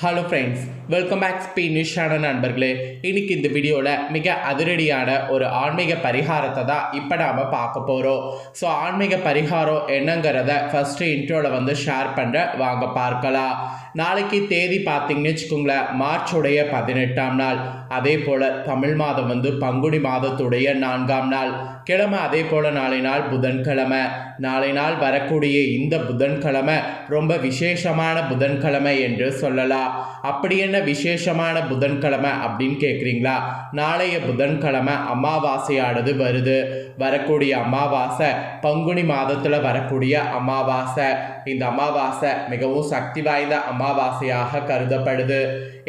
Hello friends, welcome back ஸ்பீ news channel நண்பர்களே. இன்றைக்கி இந்த வீடியோவில் மிக அதிரடியான ஒரு ஆன்மீக பரிகாரத்தை தான் இப்போ நாம் பார்க்க போகிறோம். ஸோ ஆன்மீக பரிகாரம் என்னங்கிறத ஃபஸ்ட்டு இன்ட்ரோவில் ஷேர் பண்ணுற வாங்க பார்க்கலாம். நாளைக்கு தேதி பார்த்தீங்கன்னு வச்சுக்கோங்களேன், மார்ச்சுடைய 18ஆம் நாள். அதே போல் தமிழ் மாதம் பங்குனி மாதத்துடைய 4ஆம் நாள் கிழமை. அதே போல் நாளை நாள் புதன்கிழமை. நாளை நாள் வரக்கூடிய இந்த புதன்கிழமை ரொம்ப விசேஷமான புதன்கிழமை என்று சொல்லலாம். அப்படி என்ன விசேஷமான புதன்கிழமை அப்படின்னு கேட்குறீங்களா? நாளைய புதன்கிழமை அமாவாசையானது வருது. வரக்கூடிய அமாவாசை பங்குனி மாதத்தில் வரக்கூடிய அமாவாசை. இந்த அமாவாசை மிகவும் சக்தி வாய்ந்த அமாவாசையாக கருதப்படுது.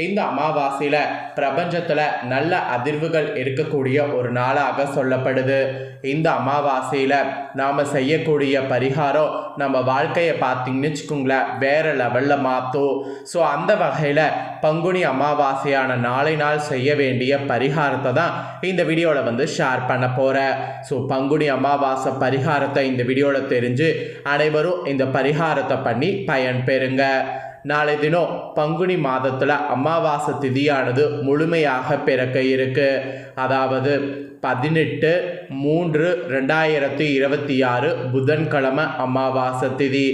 இந்த அமாவாசையில் பிரபஞ்சத்தில் நல்ல அதிர்வுகள் இருக்கக்கூடிய ஒரு நாளாக சொல்லப்படுது. இந்த அமாவாசையில் நாம் செய்யக்கூடிய பரிகாரம் நம்ம வாழ்க்கையை பார்த்தீங்கன்னு வச்சுக்கோங்களேன், வேறு லெவலில் மாற்றும். ஸோ அந்த வகையில் பங்குனி அமாவாசையான நாளை நாள் செய்ய வேண்டிய பரிகாரத்தை தான் இந்த வீடியோவில் ஷேர் பண்ண போகிறேன். ஸோ பங்குனி அமாவாசை பரிகாரத்தை இந்த வீடியோவில் தெரிஞ்சு அனைவரும் இந்த பரிகாரத்தை பண்ணி பயன் பெறுங்க. நாளை தினம் பங்குனி மாதத்தில் அமாவாசை திதியானது முழுமையாக பிறக்க இருக்கு. அதாவது 18/3/2026 புதன்கிழமை அமாவாசை திதி.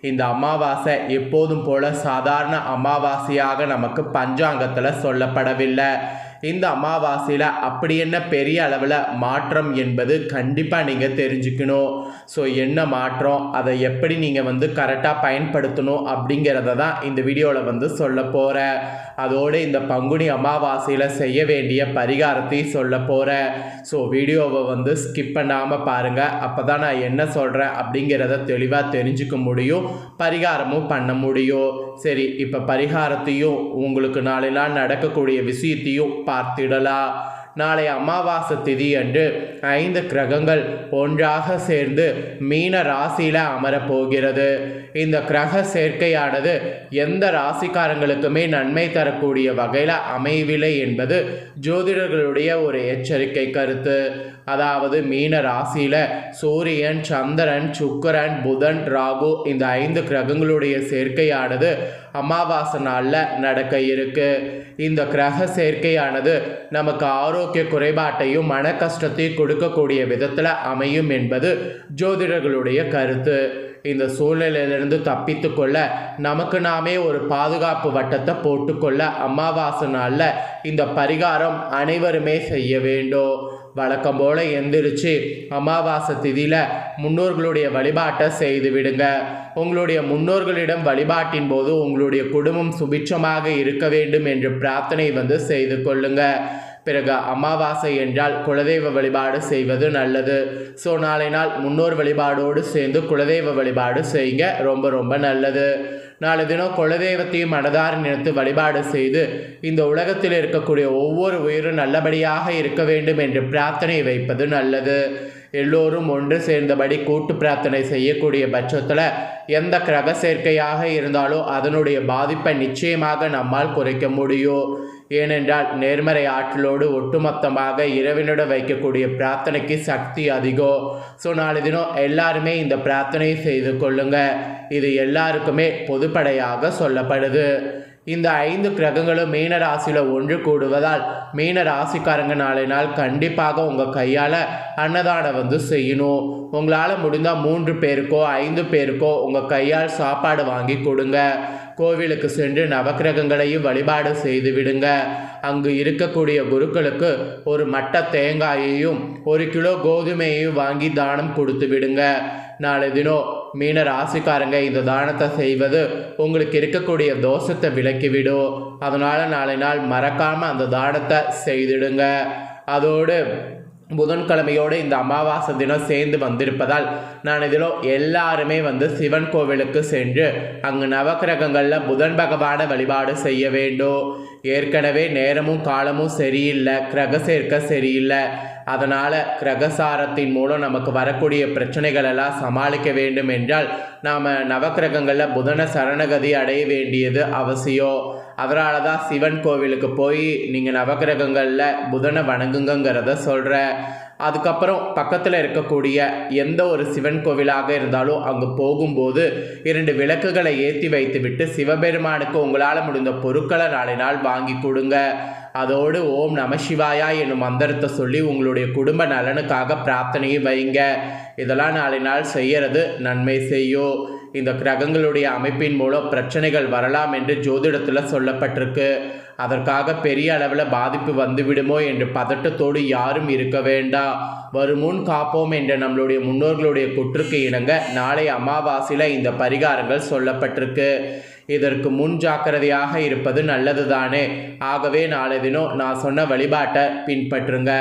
இந்த அமாவாசை எப்போதும் போல சாதாரண அமாவாசையாக நமக்கு பஞ்சாங்கத்தில் சொல்லப்படவில்லை. இந்த அமாவாசையில் அப்படி என்ன பெரிய அளவில் மாற்றம் என்பது கண்டிப்பாக நீங்கள் தெரிஞ்சுக்கணும். ஸோ என்ன மாற்றம், அதை எப்படி நீங்கள் கரெக்டாக பயன்படுத்தணும் அப்படிங்கிறத தான் இந்த வீடியோவில் சொல்ல போகிறேன். அதோடு இந்த பங்குனி அமாவாசையில் செய்ய வேண்டிய பரிகாரத்தையும் சொல்ல போகிறேன். ஸோ வீடியோவை ஸ்கிப் பண்ணாமல் பாருங்கள். அப்போ தான் நான் என்ன சொல்கிறேன் அப்படிங்கிறத தெளிவாக தெரிஞ்சுக்க முடியும், பரிகாரமும் பண்ண முடியும். சரி, இப்போ பரிகாரத்தையும் உங்களுக்கு நாளை நாள் நடக்கக்கூடிய விஷயத்தையும் பார்த்திடலாம். நாளை அமாவாசை திதி அன்று 5 கிரகங்கள் ஒன்றாக சேர்ந்து மீன ராசியில் அமரப்போகிறது. இந்த கிரக சேர்க்கையானது எந்த ராசிக்காரங்களுக்குமே நன்மை தரக்கூடிய வகையில் அமையவில்லை என்பது ஜோதிடர்களுடைய ஒரு எச்சரிக்கை கருத்து. அதாவது மீன ராசியில் சூரியன், சந்திரன், சுக்கிரன், புதன், ராகு இந்த 5 கிரகங்களுடைய சேர்க்கையானது அமாவாசை நாளில் நடக்க இருக்கு. இந்த கிரக சேர்க்கையானது நமக்கு ஆரோக்கிய குறைபாட்டையும் மன கஷ்டத்தையும் கொடுக்கக்கூடிய விதத்தில் அமையும் என்பது ஜோதிடர்களுடைய கருத்து. இந்த சூழ்நிலையிலிருந்து தப்பித்து கொள்ள நமக்கு நாமே ஒரு பாதுகாப்பு வட்டத்தை போட்டுக்கொள்ள அமாவாசை நாளில் இந்த பரிகாரம் அனைவருமே செய்ய வேண்டும். வழக்கம் போல எந்திரிச்சு அமாவாசை திதியில் முன்னோர்களுடைய வழிபாட்டை செய்து விடுங்க. உங்களுடைய முன்னோர்களிடம் வழிபாட்டின் போது உங்களுடைய குடும்பம் சுபிட்சமாக இருக்க வேண்டும் என்று பிரார்த்தனை செய்து கொள்ளுங்க. பிறகு அமாவாசை என்றால் குலதெய்வ வழிபாடு செய்வது நல்லது. ஸோ நாளை நாள் முன்னோர் வழிபாடோடு சேர்ந்து குலதெய்வ வழிபாடு செய்யுங்க, ரொம்ப ரொம்ப நல்லது. நாளை தினம் குலதெய்வத்தையும் மனதார நினைத்து வழிபாடு செய்து இந்த உலகத்தில் இருக்கக்கூடிய ஒவ்வொரு உயிரும் நல்லபடியாக இருக்க வேண்டும் என்று பிரார்த்தனை வைப்பது நல்லது. எல்லோரும் ஒன்று சேர்ந்தபடி கூட்டு பிரார்த்தனை செய்யக்கூடிய பட்சத்தில் எந்த கிரக சேர்க்கையாக இருந்தாலும் அதனுடைய பாதிப்பை நிச்சயமாக நம்மால் குறைக்க முடியும். ஏனென்றால் நேர்மறை ஆற்றலோடு ஒட்டுமொத்தமாக இறைவனிடம் வைக்கக்கூடிய பிரார்த்தனைக்கு சக்தி அதிகம். ஸோ நாளை தினம் எல்லாருமே இந்த பிரார்த்தனை செய்து கொள்ளுங்க. இது எல்லாருக்குமே பொதுப்படையாக சொல்லப்படுது. இந்த 5 கிரகங்களும் மீன ராசியில் ஒன்று கூடுவதால் மீன ராசிக்காரங்க நாளை நாள் கண்டிப்பாக உங்கள் கையால் அன்னதானம் செய்யணும். உங்களால் முடிந்தால் 3 பேருக்கோ 5 பேருக்கோ உங்கள் கையால் சாப்பாடு வாங்கி கொடுங்க. கோவிலுக்கு சென்று நவக்கிரகங்களையும் வழிபாடு செய்து விடுங்க. அங்கு இருக்கக்கூடிய குருக்களுக்கு ஒரு மட்டை தேங்காயையும் 1 கிலோ கோதுமையையும் வாங்கி தானம் கொடுத்து விடுங்க. நாளை தினம் மீன ராசிக்காரங்க இந்த தானத்தை செய்வது உங்களுக்கு இருக்கக்கூடிய தோஷத்தை விலக்கிவிடும். அதனால் நாளை நாள் மறக்காமல் அந்த தானத்தை செய்திடுங்க. அதோடு புதன்கிழமையோடு இந்த அமாவாசை தினம் சேர்ந்து வந்திருப்பதால் நான் இதில் எல்லாருமே சிவன் கோவிலுக்கு சென்று அங்கு நவக்கிரகங்களில் புதன் பகவானை வழிபாடு செய்ய வேண்டும். ஏற்கனவே நேரமும் காலமும் சரியில்லை, கிரக சேர்க்க சரியில்லை. அதனால் கிரகசாரத்தின் மூலம் நமக்கு வரக்கூடிய பிரச்சனைகள் எல்லாம் சமாளிக்க வேண்டும் என்றால் நாம் நவக்கிரகங்களில் புதன சரணகதி அடைய வேண்டியது அவசியம். அதனால தான் சிவன் கோவிலுக்கு போய் நீங்கள் நவக்கிரகங்களில் புதனை வணங்குங்கிறத சொல்கிறேன். அதுக்கப்புறம் பக்கத்தில் இருக்கக்கூடிய எந்த ஒரு சிவன் கோவிலாக இருந்தாலும் அங்கு போகும்போது 2 விளக்குகளை ஏற்றி வைத்துவிட்டு சிவபெருமானுக்கு உங்களால் முடிந்த பொருட்களை நாளை நாள் வாங்கி கொடுங்க. அதோடு ஓம் நம சிவாயா என்னும் மந்திரத்தை சொல்லி உங்களுடைய குடும்ப நலனுக்காக பிரார்த்தனையை வைங்க. இதெல்லாம் நாளை நாள் செய்யறது நன்மை செய்யும். இந்த கிரகங்களுடைய அமைப்பின் மூலம் பிரச்சனைகள் வரலாம் என்று ஜோதிடத்தில் சொல்லப்பட்டிருக்கு. அதற்காக பெரிய அளவில் பாதிப்பு வந்துவிடுமோ என்று பதட்டத்தோடு யாரும் இருக்க வேண்டாம். வருமுன் காப்போம் என்ற நம்மளுடைய முன்னோர்களுடைய குற்றுக்கு இணங்க நாளை அமாவாசையில் இந்த பரிகாரங்கள் சொல்லப்பட்டிருக்கு. இதற்கு முன் ஜாக்கிரதையாக இருப்பது நல்லது தானே. ஆகவே நாளை தினம் நான் சொன்ன வழிபாட்டை பின்பற்றுங்க.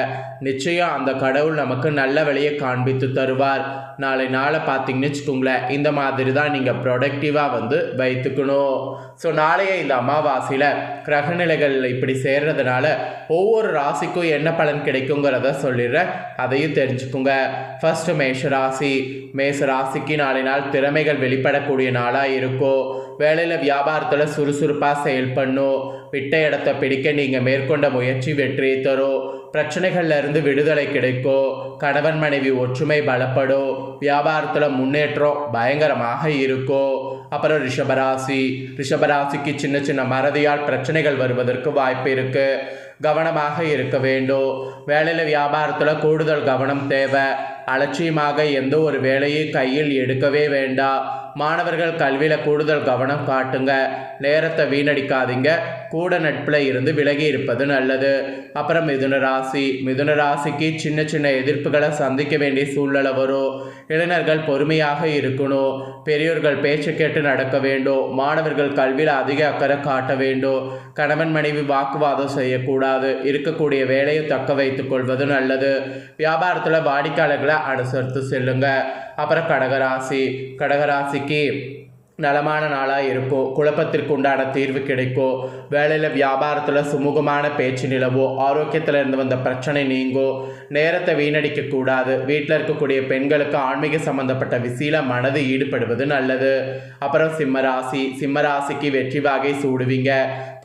நிச்சயம் அந்த கடவுள் நமக்கு நல்ல வழியை காண்பித்து தருவார். நாளை பார்த்தீங்கன்னு வச்சுக்கோங்களேன், இந்த மாதிரி தான் நீங்கள் ப்ரொடக்டிவாக வைத்துக்கணும். ஸோ நாளைய இந்த அமாவாசையில் கிரகநிலைகள் இப்படி சேர்றதுனால ஒவ்வொரு ராசிக்கும் என்ன பலன் கிடைக்குங்கிறத சொல்லிடுறேன், அதையும் தெரிஞ்சுக்குங்க. ஃபர்ஸ்ட் மேஷராசி. மேஷராசிக்கு நாளை நாள் திறமைகள் வெளிப்படக்கூடிய நாளாக இருக்கும். வேலையில் வியாபாரத்தில் சுறுசுறுப்பாக செயல்படணும். விட்ட இடத்த பிடிக்க நீங்கள் மேற்கொண்ட முயற்சி வெற்றியை தரும். பிரச்சனைகள்ல இருந்து விடுதலை கிடைக்கும். கணவன் மனைவி ஒற்றுமை பலப்படும். வியாபாரத்தில் முன்னேற்றம் பயங்கரமாக இருக்கும். அப்புறம் ரிஷபராசிக்கு சின்ன சின்ன மறதியால் பிரச்சனைகள் வருவதற்கு வாய்ப்பு இருக்கு. கவனமாக இருக்க வேண்டும். வேலையில் வியாபாரத்தில் கூடுதல் கவனம் தேவை. அலட்சியமாக எந்த ஒரு வேலையை கையில் எடுக்கவே வேண்டாம். மாணவர்கள் கல்வியில் கூடுதல் கவனம் காட்டுங்க. நேரத்தை வீணடிக்காதீங்க. கூட நட்பில் இருந்து விலகி இருப்பது நல்லது. அப்புறம் மிதுன ராசிக்கு சின்ன சின்ன எதிர்ப்புகளை சந்திக்க வேண்டிய சூழ்நிலை வரும். இளைஞர்கள் பொறுமையாக இருக்கணும். பெரியோர்கள் பேச்சு கேட்டு நடக்க வேண்டும். மாணவர்கள் கல்வியில் அதிக அக்கறை காட்ட வேண்டும். கணவன் மனைவி வாக்குவாதம் செய்யக்கூடாது. இருக்கக்கூடிய வேலையை தக்க வைத்துக் கொள்வது நல்லது. வியாபாரத்தில் வாடிக்கையாளர்களை அனுசரித்து செல்லுங்க. அப்புறம் கடகராசிக்கு நலமான நாளாக இருக்கும். குழப்பத்திற்கு உண்டான தீர்வு கிடைக்கும். வேலையில் வியாபாரத்தில் சுமூகமான பேச்சு நிலவும். ஆரோக்கியத்தில் இருந்து வந்த பிரச்சனை நீங்கும். நேரத்தை வீணடிக்கக்கூடாது. வீட்டில் இருக்கக்கூடிய பெண்களுக்கு ஆன்மீக சம்பந்தப்பட்ட விஷயம் மனது ஈடுபடுவது நல்லது. அப்புறம் சிம்மராசிக்கு வெற்றி வாகை சூடுவீங்க.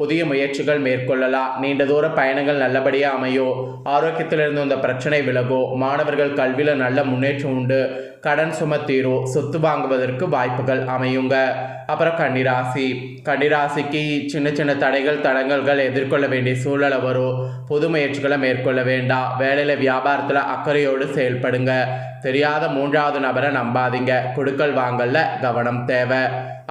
புதிய முயற்சிகள் மேற்கொள்ளலாம். நீண்ட தூர பயணங்கள் நல்லபடியாக அமையும். ஆரோக்கியத்தில் இருந்து வந்த பிரச்சனை விலகும். மாணவர்கள் கல்வியில் நல்ல முன்னேற்றம் உண்டு. கடன் சுமை தீரும். சொத்து வாங்குவதற்கு வாய்ப்புகள் அமையுங்க. அப்புறம் கன்னிராசிக்கு சின்ன சின்ன தடங்கல்கள் எதிர்கொள்ள வேண்டிய சூழ்நிலை வரும். புது முயற்சிகளை மேற்கொள்ள வேண்டாம். வேலையில் வியாபாரத்தில் அக்கறையோடு செயல்படுங்க. தெரியாத 3வது நபரை நம்பாதீங்க. கொடுக்கல் வாங்கல கவனம் தேவை.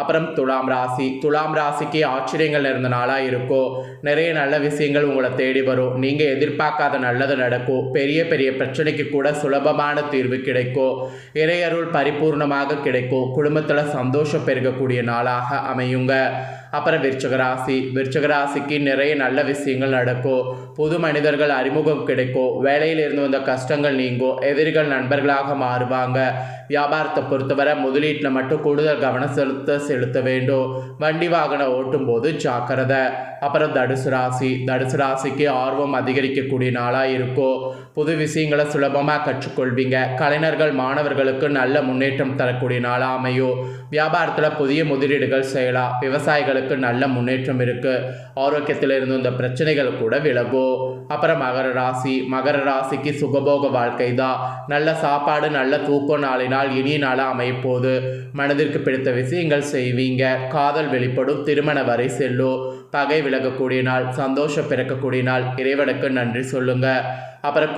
அப்புறம் துலாம் ராசிக்கு ஆச்சரியங்கள் இருந்த நாளாக இருக்கும். நிறைய நல்ல விஷயங்கள் உங்களை தேடி வரும். நீங்கள் எதிர்பார்க்காத நல்லது நடக்கும். பெரிய பெரிய பிரச்சனைக்கு கூட சுலபமான தீர்வு கிடைக்கும். இறையருள் பரிபூர்ணமாக கிடைக்கும். குடும்பத்தில் சந்தோஷம் பெருகக்கூடிய நாளாக அமையுங்க. அப்புறம் விருச்சகராசிக்கு நிறைய நல்ல விஷயங்கள் நடக்கும். புது மனிதர்கள் அறிமுகம் கிடைக்கும். வேலையில் இருந்து வந்த கஷ்டங்கள் நீங்கும். எதிரிகள் நண்பர்களாக மாறுவாங்க. வியாபாரத்தை பொறுத்தவரை முதலீட்டில் மட்டும் கூடுதல் கவனம் செலுத்த வேண்டும். வண்டி வாகனம் ஓட்டும் போது ஜாக்கிரதை. அப்புறம் தனுசு ராசிக்கு ஆர்வம் அதிகரிக்கக்கூடிய நாளாக இருக்கும். புது விஷயங்களை சுலபமாக கற்றுக்கொள்வீங்க. கலைஞர்கள் மாணவர்களுக்கு நல்ல முன்னேற்றம் தரக்கூடிய நாளாக அமையும். வியாபாரத்தில் புதிய முதலீடுகள் செய்யலாம். விவசாயிகளுக்கு நல்ல முன்னேற்றம் இருக்கு. ஆரோக்கியத்தில் இருந்து இந்த பிரச்சனைகள் கூட விலகும். அப்புறம் மகர ராசிக்கு சுகபோக வாழ்க்கை தான். நல்ல சாப்பாடு நல்ல தூக்கம் நாளினால் இனிய நாளாக அமைப்போது. மனதிற்கு பிடித்த விஷயங்கள் செய்வீங்க. காதல் வெளிப்படும். திருமண வரை செல்லும். பகை விலகக்கூடிய நாள். சந்தோஷம் பிறக்கக்கூடிய நாள். இறைவனுக்கு நன்றி சொல்லுங்க. அப்புறம்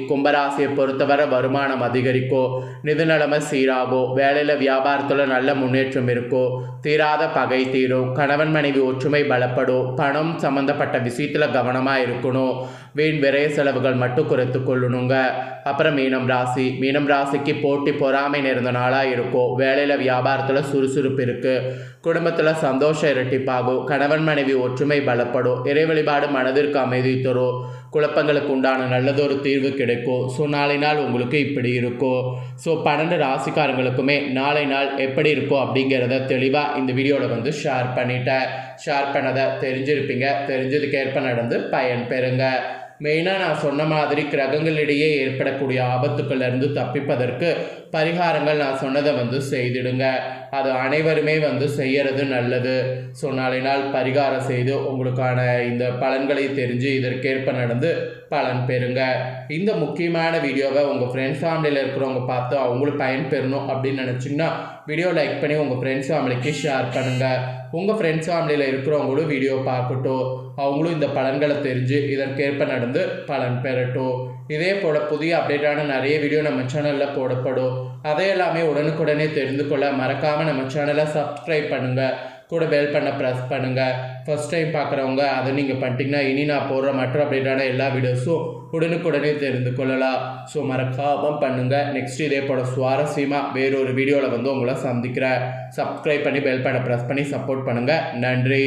கும்பராசியை பொறுத்தவரை வருமானம் அதிகரிக்கும். நிதி நிலைமை சீராகும். வேலையில் வியாபாரத்தில் நல்ல முன்னேற்றம் இருக்கும். தீராத பகை தீரும். கணவன் மனைவி ஒற்றுமை பலப்படும். பணம் சம்பந்தப்பட்ட விஷயத்தில் கவனமாக இருக்கணும். வீண் விரைய செலவுகள் மட்டும் குறைத்து கொள்ளணுங்க. அப்புறம் மீனம் ராசிக்கு போட்டி பொறாமை நிறைந்த நாளாக இருக்கும். வேலையில் வியாபாரத்தில் சுறுசுறுப்பு இருக்குது. குடும்பத்தில் சந்தோஷம் இரட்டிப்பாகும். கணவன் மனைவி ஒற்றுமை பலப்படும். இறை வழிபாடு மனதிற்கு அமைதி தரும். குழப்பங்களுக்கு உண்டான நல்லதொரு தீர்வு கிடைக்கும். ஸோ நாளை நாள் உங்களுக்கு இப்படி இருக்கும். ஸோ 12 ராசிக்காரங்களுக்குமே நாளை நாள் எப்படி இருக்கும் அப்படிங்கிறத தெளிவாக இந்த வீடியோவில் ஷேர் பண்ணிட்டேன். ஷேர் பண்ணதை தெரிஞ்சிருப்பீங்க. தெரிஞ்சதுக்கேற்ப நடந்து பயன் பெறுங்க. மெயினாக நான் சொன்ன மாதிரி கிரகங்களிடையே ஏற்படக்கூடிய ஆபத்துக்களிலிருந்து தப்பிப்பதற்கு பரிகாரங்கள் நான் சொன்னதை செய்திடுங்க. அது அனைவருமே செய்யறது நல்லது. ஸோ நாளை நாள் பரிகாரம் செய்து உங்களுக்கான இந்த பலன்களை தெரிஞ்சு இதற்கேற்ப நடந்து பலன் பெறுங்க. இந்த முக்கியமான வீடியோவை உங்கள் ஃப்ரெண்ட்ஸ் ஃபேமிலியில் இருக்கிறவங்க பார்த்து அவங்களும் பயன்பெறணும் அப்படின்னு நினச்சிங்கன்னா வீடியோ லைக் பண்ணி உங்கள் ஃப்ரெண்ட்ஸ் ஃபேமிலிக்கு ஷேர் பண்ணுங்கள். உங்கள் ஃப்ரெண்ட்ஸ் ஃபேமிலியில் இருக்கிறவங்களும் வீடியோ பார்க்கட்டும், அவங்களும் இந்த பலன்களை தெரிஞ்சு இதற்கேற்ப நடந்து பலன் பெறட்டும். இதே போல் புதிய அப்டேட்டான நிறைய வீடியோ நம்ம சேனலில் போடப்படும். அதையெல்லாமே உடனுக்குடனே தெரிந்து கொள்ள மறக்காமல் நம்ம சேனலை சப்ஸ்கிரைப் பண்ணுங்கள், கூட பெல் பண்ண ப்ரெஸ் பண்ணுங்கள். ஃபஸ்ட் டைம் பார்க்குறவங்க அதை நீங்கள் பண்ணிட்டீங்கன்னா இனி நான் போடுற மற்ற அப்டேட்டான எல்லா வீடியோஸும் உடனுக்குடனே தெரிந்து கொள்ளலாம். ஸோ மறக்காமல் பண்ணுங்கள். நெக்ஸ்ட் இதே போல் சுவாரஸ்யமாக வேறொரு வீடியோவில் உங்களை சந்திக்கிறேன். சப்ஸ்கிரைப் பண்ணி பெல் பண்ண ப்ரெஸ் பண்ணி சப்போர்ட் பண்ணுங்கள். நன்றி.